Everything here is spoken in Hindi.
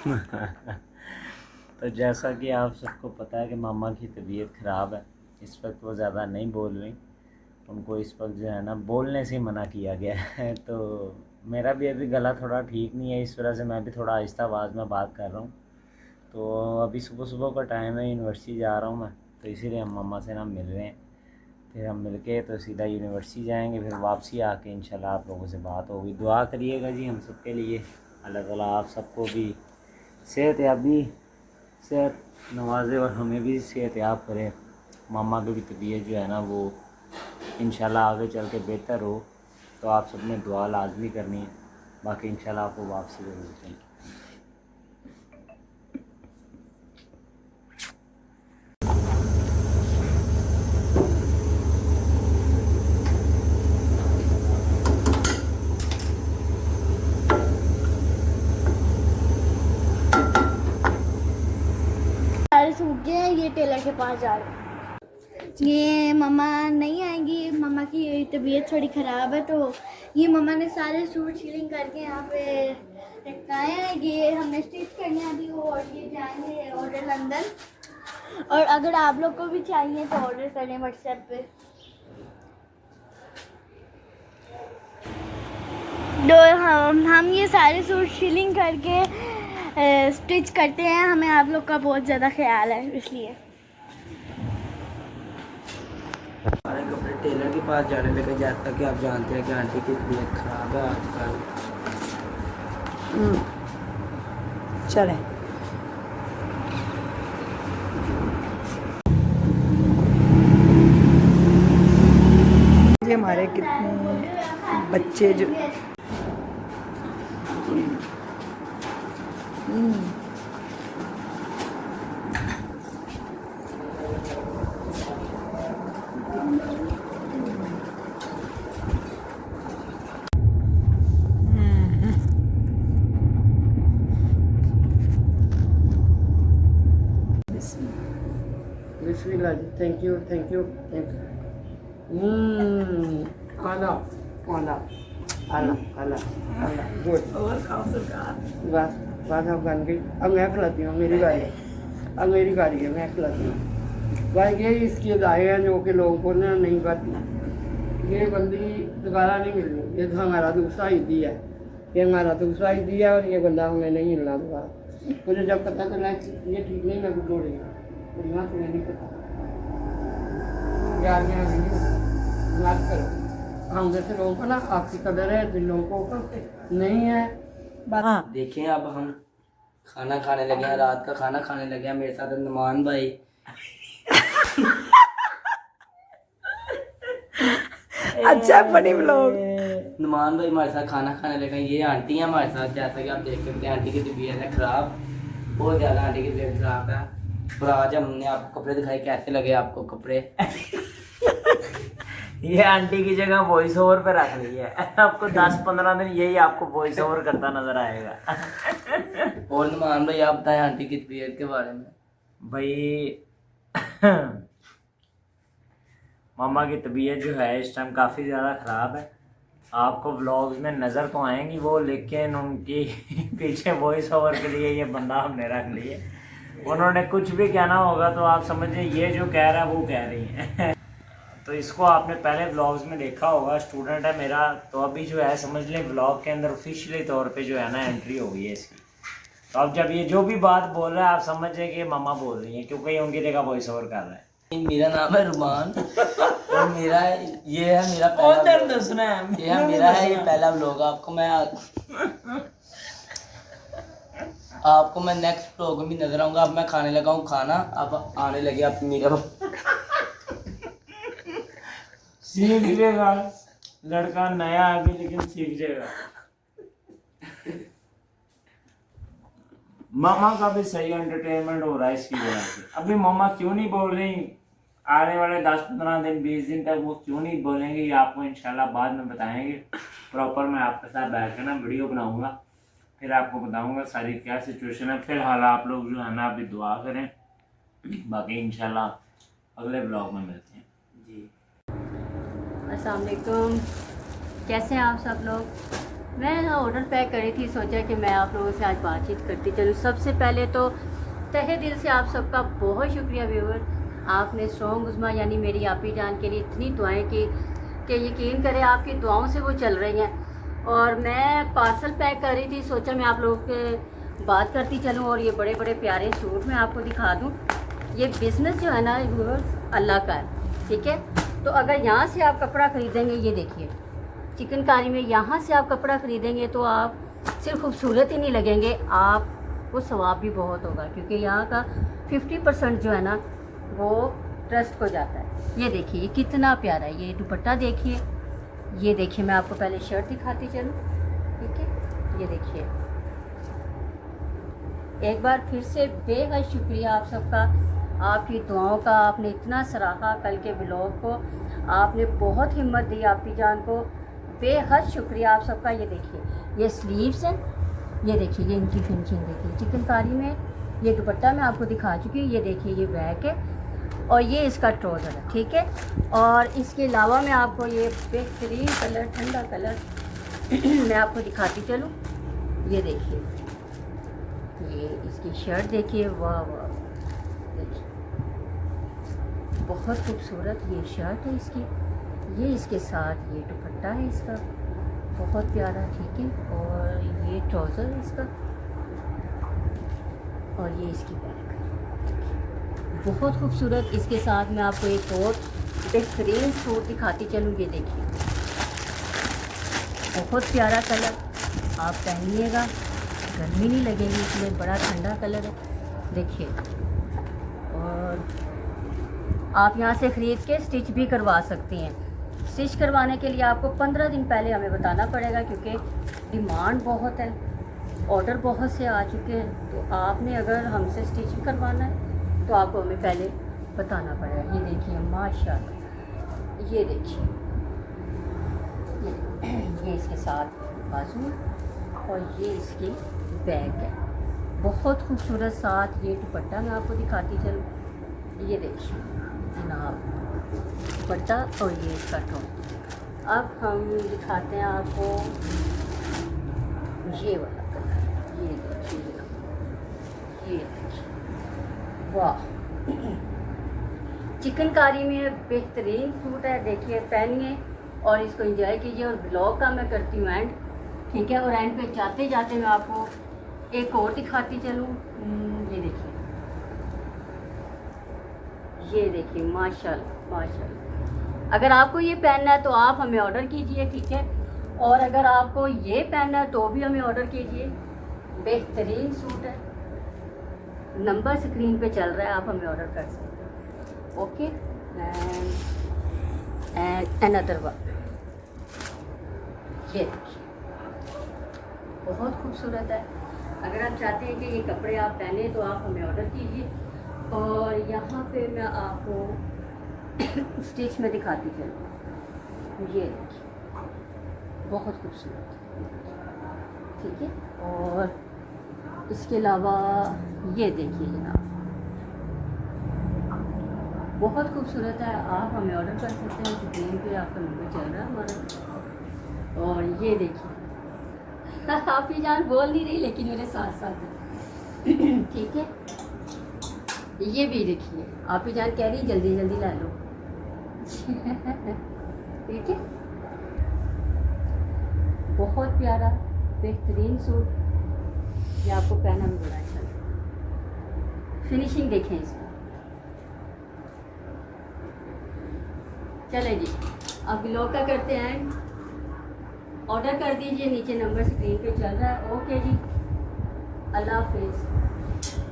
तो जैसा कि आप सबको पता है कि मामा की तबीयत ख़राब है, इस वक्त वो ज़्यादा नहीं बोल रही। उनको इस वक्त जो है ना बोलने से मना किया गया है। तो मेरा भी अभी गला थोड़ा ठीक नहीं है, इस वजह से मैं भी थोड़ा आहिस्ता आवाज़ में बात कर रहा हूँ। तो अभी सुबह सुबह का टाइम है, यूनिवर्सिटी जा रहा हूँ मैं, तो इसीलिए हम मामा से ना मिल रहे हैं। फिर हम मिल के तो सीधा यूनिवर्सिटी जाएंगे, फिर वापसी आके इंशाल्लाह आप लोगों से बात होगी। दुआ करिएगा जी हम सब के लिए, अल्लाह ताला आप सबको भी सेहत याबी सेहत नवाजे और हमें भी सेहत याब करे। मामा की भी तबीयत जो है ना वो इंशाल्लाह आगे चल के बेहतर हो। तो आप सब ने दुआ लाजमी करनी है, बाकी इंशाल्लाह आपको वापसी ज़रूर चाहिए। सारे सूख गए हैं, ये टेलर के पास जा रहे हैं। ये मम्मा नहीं आएंगी, मम्मा की तबीयत थोड़ी ख़राब है, तो ये मम्मा ने सारे सूट सीलिंग करके यहाँ पे लटकाए हैं। ये हमने स्टिच करने अभी वो, और ये जाएंगे ऑर्डर लंदन। और अगर आप लोग को भी चाहिए तो ऑर्डर करें व्हाट्सएप पे। तो हम ये सारे सूट सीलिंग करके स्टिच करते हैं, हमें आप लोग का बहुत ज़्यादा ख्याल है इसलिए। हमारे कपड़े टेलर के पास जाने लगे, जैसा कि आप जानते हैं कि आंटी की तबीयत खराब है आजकल। चलें। ये हमारे कितने बच्चे जो बिस्मिल्लाह जी, thank you thank you thank you. आला आला आला आला आला गुड। और खाओ सरकार। बस बस अब बन गई। अब मैं खिलाती हूँ, मेरी गाड़ी है, अब मेरी गाड़ी है, मैं खिलाती हूँ। भाई ये इसकी अदाएँ हैं जो कि लोगों को ना नहीं पता। ये बंदी दोबारा नहीं मिलनी, ये तो हमारा दूसरा ईदी है, ये हमारा दूसरा ईदी है, और ये बंदा हमें नहीं मिलना दोबारा। मुझे जब पता चला ये ठीक नहीं, मैं कुछ जोड़ेगा ना, तुम्हें नहीं पता यार, बात करो। हम जैसे लोगों को ना आपकी कदर है, जिन लोगों को नहीं है। हाँ देखें, अब हम खाना खाने लगे हैं, रात का खाना खाने लगे हैं। मेरे साथ नुमान भाई अच्छा बड़ी लोग। नुमान भाई हमारे साथ खाना खाने लगे हैं। ये आंटी है हमारे साथ, जैसा कि आप देख सकते हैं आंटी की तबीयत है खराब, बहुत ज़्यादा आंटी की तबीयत खराब है। और आज हमने आपको कपड़े दिखाए, कैसे लगे आपको कपड़े? ये आंटी की जगह वॉइस ओवर पे रख ली है। आपको 10-15 दिन यही आपको वॉइस ओवर करता नजर आएगा। और नुमान भाई आप बताएं आंटी की तबीयत के बारे में। भाई मामा की तबीयत जो है इस टाइम काफ़ी ज़्यादा ख़राब है। आपको व्लॉग्स में नज़र तो आएंगी वो, लेकिन उनकी पीछे वॉइस ओवर के लिए ये बंदा हमने रख लिए। उन्होंने कुछ भी कहना होगा तो आप समझिए ये जो कह रहा है वो कह रही हैं। तो इसको आपने पहले व्लॉग्स में देखा होगा, स्टूडेंट है मेरा, तो अभी जो है समझ लें व्लॉग के अंदर ऑफिशियली तौर पे जो है ना एंट्री हो गई है इसकी। तो अब जब ये जो भी बात बोल रहा है आप समझिए कि मामा बोल रही हैं, क्योंकि ये उनकी जगह वॉइस ओवर कर रहा है। मेरा नाम है रुमान और मेरा ये है मेरा पहला व्लॉग। ये है मेरा है ये पहला व्लॉग। आपको मैं नेक्स्ट व्लॉग में भी नजर आऊंगा। अब मैं खाने लगा हूँ खाना, अब आने लगे आप मेरा सीख जाएगा लड़का, नया आगे लेकिन सीख जाएगा। मामा का भी सही एंटरटेनमेंट हो रहा है इसकी वजह से। अभी मामा क्यों नहीं बोल रही, आने वाले 10-15 दिन 20 दिन तक वो क्यों नहीं बोलेंगे, ये आपको इंशाल्लाह बाद में बताएंगे। प्रॉपर मैं आपके साथ बैठ कर ना वीडियो बनाऊंगा, फिर आपको बताऊंगा सारी क्या सिचुएशन है। फिलहाल आप लोग जो है ना अभी दुआ करें, बाकी इंशाल्लाह अगले ब्लॉग में मिलते हैं जी। अस्सलाम वालेकुम, कैसे हैं आप सब लोग? मैं ऑर्डर पैक करी थी, सोचा कि मैं आप लोगों से आज बातचीत करती चलूँ। सबसे पहले तो तहे दिल से आप सबका बहुत शुक्रिया व्यूअर, आपने स्ट्रॉन्ग उज़मा यानी मेरी आपी जान के लिए इतनी दुआएं की कि यकीन करें आपकी दुआओं से वो चल रही हैं। और मैं पार्सल पैक कर रही थी, सोचा मैं आप लोगों के बात करती चलूँ और ये बड़े बड़े प्यारे सूट मैं आपको दिखा दूँ। ये बिज़नेस जो है ना व्यूअर्स अल्लाह का है, ठीक है। तो अगर यहाँ से आप कपड़ा ख़रीदेंगे, ये देखिए चिकनकारी में यहाँ से आप कपड़ा ख़रीदेंगे तो आप सिर्फ खूबसूरत ही नहीं लगेंगे, आपको सवाब भी बहुत होगा, क्योंकि यहाँ का 50% जो है ना वो ट्रस्ट को जाता है। ये देखिए ये कितना प्यारा है, ये दुपट्टा देखिए, ये देखिए मैं आपको पहले शर्ट दिखाती चलूँ, ठीक है। ये देखिए एक बार फिर से बेहद शुक्रिया आप सबका, आपकी दुआओं का। आपने इतना सराहा कल के व्लॉग को, आपने बहुत हिम्मत दी आपकी जान को, बेहद शुक्रिया आप सबका। ये देखिए ये स्लीव्स हैं, ये देखिए ये इनकी फिनिशिंग देखिए चिकनकारी में। ये दुपट्टा मैं आपको दिखा चुकी हूँ, ये देखिए ये बैक है और ये इसका ट्राउज़र है, ठीक है। और इसके अलावा मैं आपको ये बेहतरीन कलर, ठंडा कलर मैं आपको दिखाती चलूँ। ये देखिए ये इसकी शर्ट देखिए, वाह वाह देखिए बहुत खूबसूरत ये शर्ट है इसकी, ये इसके साथ ये दुपट्टा है इसका बहुत प्यारा, ठीक है। और ये ट्राउज़र है इसका और ये इसकी बैक बहुत खूबसूरत। इसके साथ मैं आपको एक और बेहतरीन सूट दिखाती चलूँ, ये देखिए बहुत प्यारा कलर, आप पहनिएगा गर्मी नहीं लगेगी, इसमें बड़ा ठंडा कलर है देखिए। और आप यहाँ से ख़रीद के स्टिच भी करवा सकती हैं। स्टिच करवाने के लिए आपको 15 दिन पहले हमें बताना पड़ेगा, क्योंकि डिमांड बहुत है, ऑर्डर बहुत से आ चुके हैं। तो आपने अगर हमसे स्टिच करवाना है तो आपको हमें पहले बताना पड़ेगा। ये देखिए माशाल्लाह, ये देखिए ये इसके साथ बाजू और ये इसकी बैग है, बहुत खूबसूरत। साथ ये दुपट्टा मैं आपको दिखाती चलूँ, ये देखिए जनाब दुपट्टा और ये इसका टॉप। अब हम दिखाते हैं आपको ये वाला कलर, ये देखिए वाह चिकनकारी में बेहतरीन सूट है, देखिए पहनिए और इसको एंजॉय कीजिए। और ब्लॉग का मैं करती हूँ एंड, ठीक है। और एंड पे जाते जाते मैं आपको एक और दिखाती चलूँ, ये देखिए माशाल्लाह माशाल्लाह। अगर आपको ये पहनना है तो आप हमें ऑर्डर कीजिए, ठीक है। और अगर आपको ये पहनना है तो भी हमें ऑर्डर कीजिए, बेहतरीन सूट है, नंबर स्क्रीन पे चल रहा है, आप हमें ऑर्डर कर सकते हैं। ओके एंड अनदर वन, ये देखिए बहुत खूबसूरत है। अगर आप चाहते हैं कि ये कपड़े आप पहने तो आप हमें ऑर्डर कीजिए। और यहाँ पे मैं आपको स्टिच में दिखाती चलूँ, ये देखिए बहुत खूबसूरत, ठीक है। और इसके अलावा ये देखिए जनाब बहुत खूबसूरत है, आप हमें ऑर्डर कर सकते हैं, स्क्रीन पे आपका नंबर चल रहा है हमारा। और ये देखिए आप ही जान बोल नहीं रही लेकिन मेरे साथ साथ ठीक है। ये भी देखिए आप ही जान कह रही जल्दी जल्दी ला लो ठीक है, बहुत प्यारा बेहतरीन सूट, ये आपको पहना भी बड़ा अच्छा लगा। फिनिशिंग देखें इसकी, चले जी अब ब्लॉग का करते हैं, ऑर्डर कर दीजिए, नीचे नंबर स्क्रीन पे चल रहा है। ओके जी, अल्लाह हाफिज़।